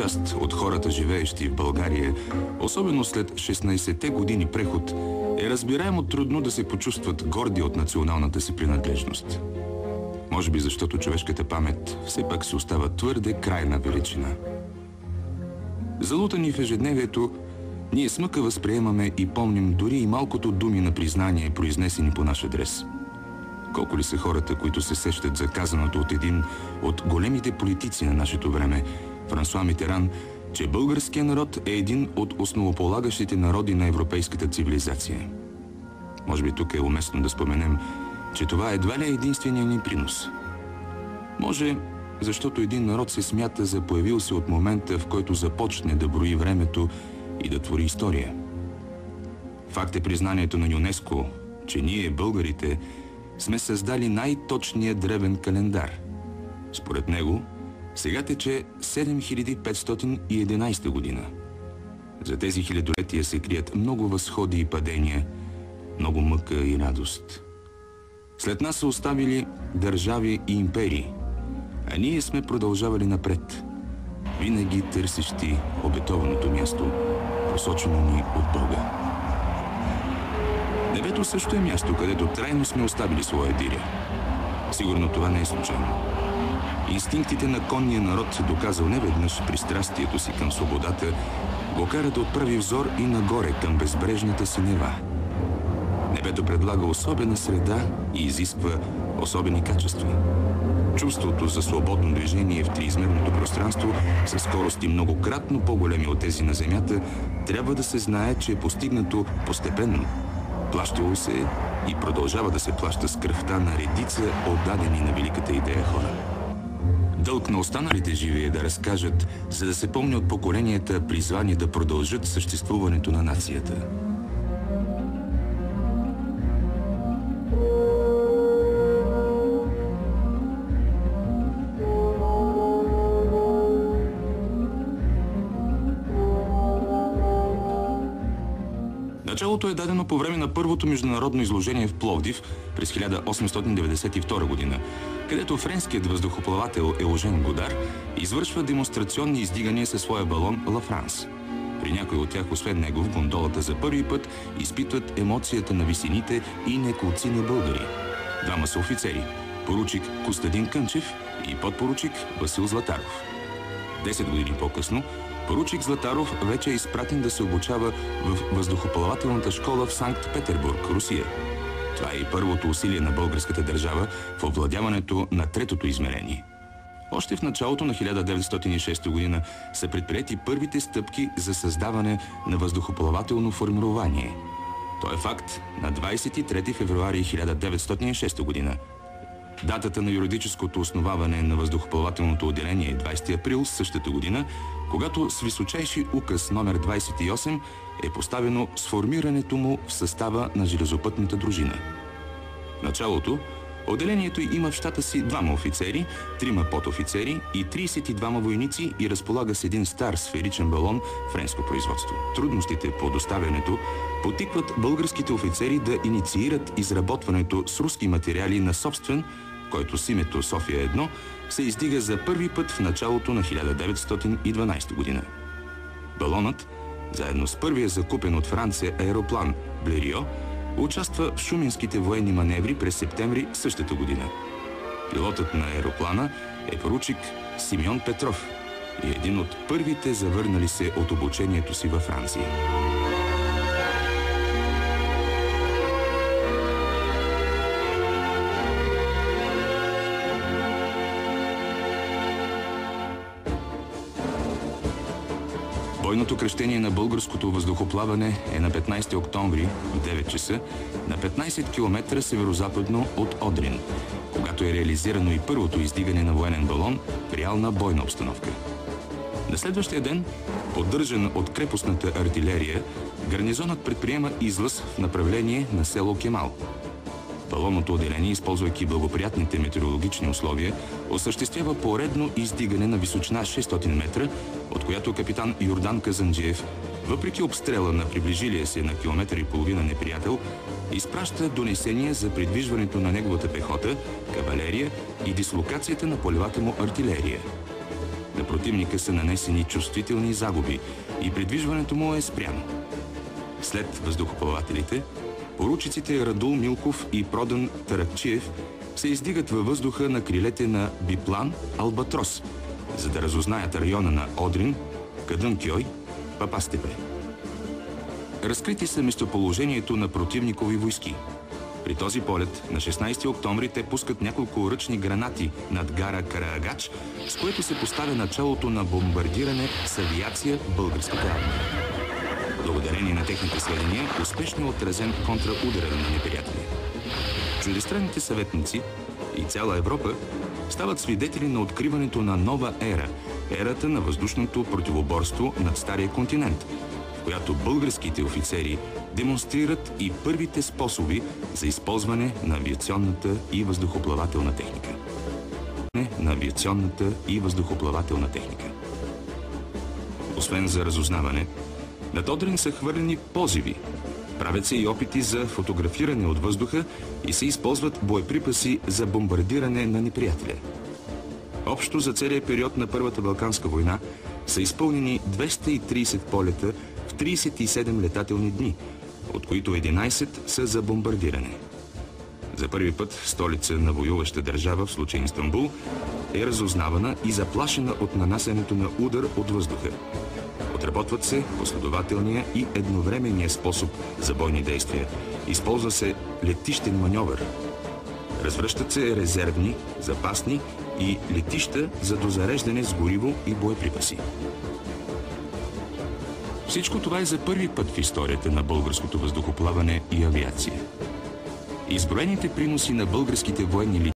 част от хората, живеещи в България, особено след 16-те години преход, е разбираемо трудно да се почувстват горди от националната си принадлежност. Може би защото човешката памет все пак се остава твърде крайна величина. Залутани в ежедневието, ние с мъка възприемаме и помним дори и малкото думи на признание, произнесени по наш адрес. Колко ли са хората, които се сещат за казаното от един от големите политици на нашето време, Франсуа Митеран, че българският народ е един от основополагащите народи на европейската цивилизация. Може би тук е уместно да споменем, че това едва ли е единственият ни принос. Може, защото един народ се смята за появил се от момента, в който започне да брои времето и да твори история. Факт е признанието на ЮНЕСКО, че ние, българите, сме създали най-точния древен календар. Според него, сега тече 7511 година. За тези хилядолетия се крият много възходи и падения, много мъка и радост. След нас са оставили държави и империи, а ние сме продължавали напред, винаги търсещи обетованото място, посочено ни от Бога. Небето също е място, където трайно сме оставили своя диря. Сигурно това не е случайно. Инстинктите на конния народ, доказал неведнъж пристрастието си към свободата, го кара да отправи взор и нагоре към безбрежната синева. Небето предлага особена среда и изисква особени качества. Чувството за свободно движение в триизмерното пространство със скорости многократно по-големи от тези на Земята трябва да се знае, че е постигнато постепенно. Плащало се и продължава да се плаща с кръвта на редица отдадени на великата идея хора. Дълг на останалите живи е да разкажат, за да се помни от поколенията, призвани да продължат съществуването на нацията. Началото е дадено по време на първото международно изложение в Пловдив през 1892 година, където френският въздухоплавател Еужен Годар извършва демонстрационни издигания със своя балон Ла Франс. При някой от тях, освен него, в гондолата за първи път изпитват емоцията на висините и неколцина българи. Двама са офицери – поручик Костадин Кънчев и подпоручик Васил Златаров. 10 години по-късно поручик Златаров вече е изпратен да се обучава в въздухоплавателната школа в Санкт-Петербург, Русия. Това е и първото усилие на българската държава в овладяването на третото измерение. Още в началото на 1906 година са предприети първите стъпки за създаване на въздухоплавателно формирование. То е факт на 23 февруари 1906 година. Датата на юридическото основаване на въздухоплавателното отделение е 20 април същата година, когато с височайши указ номер 28 е поставено сформирането му в състава на железопътната дружина. В началото отделението има в щата си 2 офицери, 3 подофицери и 32 войници и разполага с един стар сферичен балон френско производство. Трудностите по доставянето потикват българските офицери да инициират изработването с руски материали на собствен, който с името София 1 се издига за първи път в началото на 1912 година. Балонът, заедно с първия закупен от Франция аероплан Блерио, участва в шуменските военни маневри през септември същата година. Пилотът на аероплана е поручик Симеон Петров и един от първите завърнали се от обучението си във Франция. Бойното кръщение на българското въздухоплаване е на 15 октомври в 9 часа на 15 км северозападно от Одрин, когато е реализирано и първото издигане на военен балон в реална бойна обстановка. На следващия ден, поддържан от крепостната артилерия, гарнизонът предприема излъз в направление на село Кемал. Балонното отделение, използвайки благоприятните метеорологични условия, осъществява поредно издигане на височина 600 метра, от която капитан Йордан Казанджиев, въпреки обстрела на приближилия се на километър и половина неприятел, изпраща донесения за придвижването на неговата пехота, кавалерия и дислокацията на полевата му артилерия. на противника са нанесени чувствителни загуби и придвижването му е спряно. След въздухоплавателите, поручиците Радул Милков и Продан Таракчиев се издигат във въздуха на крилете на биплан Албатрос, за да разузнаят района на Одрин, Кадънкьой, Папастепе. Разкрити са местоположението на противникови войски. При този полет на 16 октомври те пускат няколко ръчни гранати над гара Караагач, с което се поставя началото на бомбардиране с авиация българската армия. Благодарение на техните сведения, успешно отразен контраудара на неприятеля. Чуждестранните съветници и цяла Европа стават свидетели на откриването на нова ера – ерата на въздушното противоборство над Стария континент, в която българските офицери демонстрират и първите способи за използване на авиационната и въздухоплавателна техника. Освен за разузнаване, над Одрин са хвърлени позиви. Правят се и опити за фотографиране от въздуха и се използват боеприпаси за бомбардиране на неприятеля. Общо за целия период на Първата Балканска война са изпълнени 230 полета в 37 летателни дни, от които 11 са за бомбардиране. За първи път столица на воюваща държава, в случай Истанбул, е разузнавана и заплашена от нанасянето на удар от въздуха. Отработват се последователния и едновременния способ за бойни действия. Използва се летищен маньовър. Развръщат се резервни, запасни и летища за дозареждане с гориво и боеприпаси. Всичко това е за първи път в историята на българското въздухоплаване и авиация. Изброените приноси на българските военни